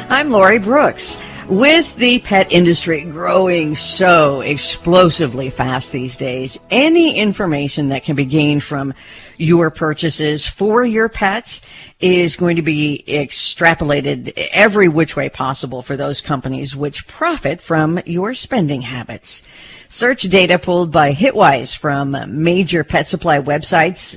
I'm Lori Brooks. With the pet industry growing so explosively fast these days, any information that can be gained from your purchases for your pets is going to be extrapolated every which way possible for those companies which profit from your spending habits. Search data pulled by Hitwise from major pet supply websites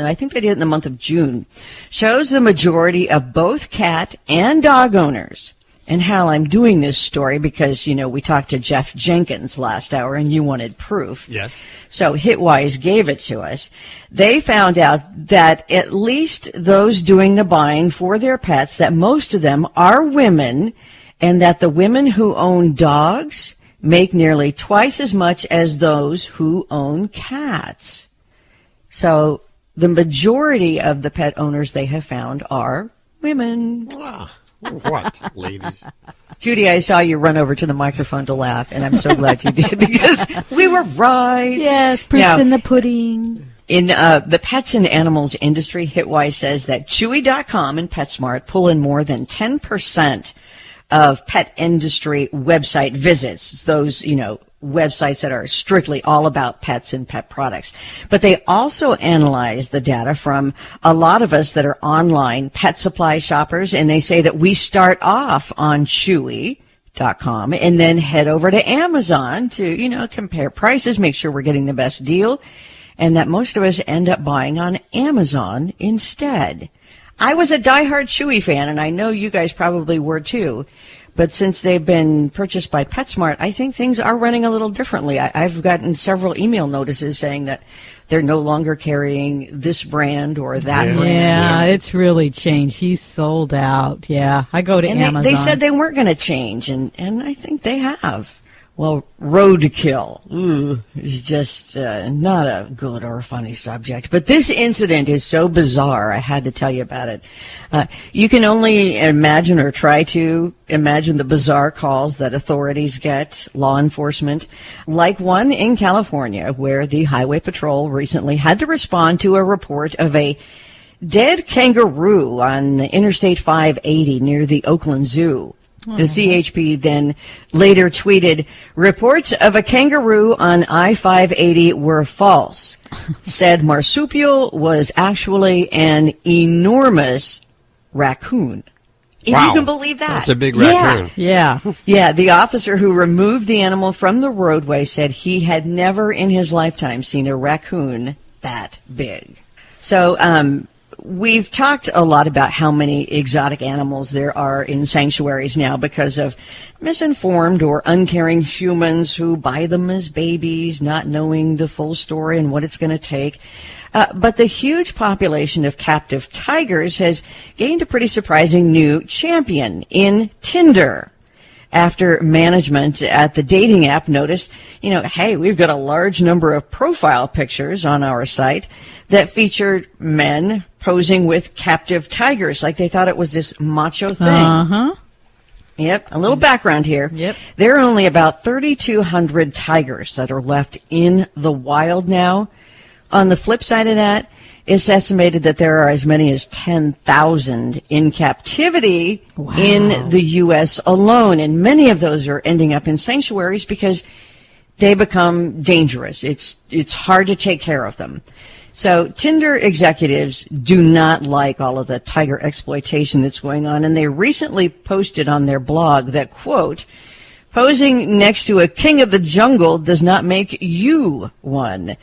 I think they did it in the month of June, shows the majority of both cat and dog owners. And Hal, I'm doing this story because, we talked to Jeff Jenkins last hour and you wanted proof. Yes. So Hitwise gave it to us. They found out that at least those doing the buying for their pets, that most of them are women, and that the women who own dogs make nearly twice as much as those who own cats. So the majority of the pet owners they have found are women. Wow. What, ladies? Judy, I saw you run over to the microphone to laugh, and I'm so glad you did because we were right. Yes, proof's in the pudding. In the pets and animals industry, Hitwise says that Chewy.com and PetSmart pull in more than 10% of pet industry website visits. Those, websites that are strictly all about pets and pet products. But they also analyze the data from a lot of us that are online pet supply shoppers, and they say that we start off on Chewy.com and then head over to Amazon to, compare prices, make sure we're getting the best deal, and that most of us end up buying on Amazon instead. I was a diehard Chewy fan, and I know you guys probably were too. But since they've been purchased by PetSmart, I think things are running a little differently. I've gotten several email notices saying that they're no longer carrying this brand or that brand. Yeah, it's really changed. He's sold out. Yeah, I go to Amazon. They said they weren't going to change, and I think they have. Well, roadkill is just not a good or funny subject. But this incident is so bizarre, I had to tell you about it. You can only imagine or try to imagine the bizarre calls that authorities get, law enforcement, like one in California where the Highway Patrol recently had to respond to a report of a dead kangaroo on Interstate 580 near the Oakland Zoo. The CHP then later tweeted, reports of a kangaroo on I-580 were false. Said marsupial was actually an enormous raccoon. If wow. you can believe that. That's a big raccoon. Yeah. Yeah, the officer who removed the animal from the roadway said he had never in his lifetime seen a raccoon that big. So, we've talked a lot about how many exotic animals there are in sanctuaries now because of misinformed or uncaring humans who buy them as babies, not knowing the full story and what it's going to take. But the huge population of captive tigers has gained a pretty surprising new champion in Tinder. After management at the dating app noticed, hey, we've got a large number of profile pictures on our site that featured men posing with captive tigers, like they thought it was this macho thing. Uh-huh. Yep, a little background here. Yep. There are only about 3,200 tigers that are left in the wild now. On the flip side of that, it's estimated that there are as many as 10,000 in captivity in the U.S. alone, and many of those are ending up in sanctuaries because they become dangerous. It's hard to take care of them. So Tinder executives do not like all of the tiger exploitation that's going on, and they recently posted on their blog that, quote, posing next to a king of the jungle does not make you one.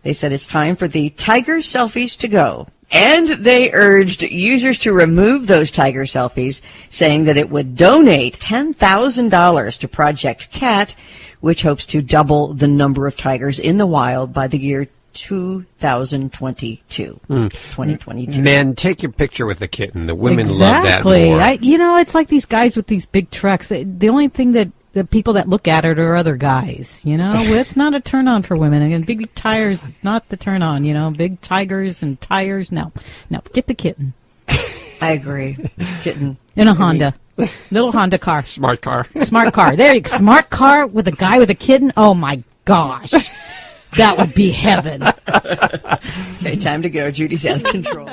They said it's time for the tiger selfies to go. And they urged users to remove those tiger selfies, saying that it would donate $10,000 to Project Cat, which hopes to double the number of tigers in the wild by the year 2022. Men, take your picture with the kitten. The women exactly. love that more. It's like these guys with these big trucks. The only thing that the people that look at it are other guys, It's not a turn on for women. And big tires is not the turn on, Big tigers and tires. No, get the kitten. I agree. Kitten. In a Honda. Little Honda car. Smart car. Smart car. There you go. Smart car with a guy with a kitten. Oh, my gosh. That would be heaven. Okay, time to go. Judy's out of control.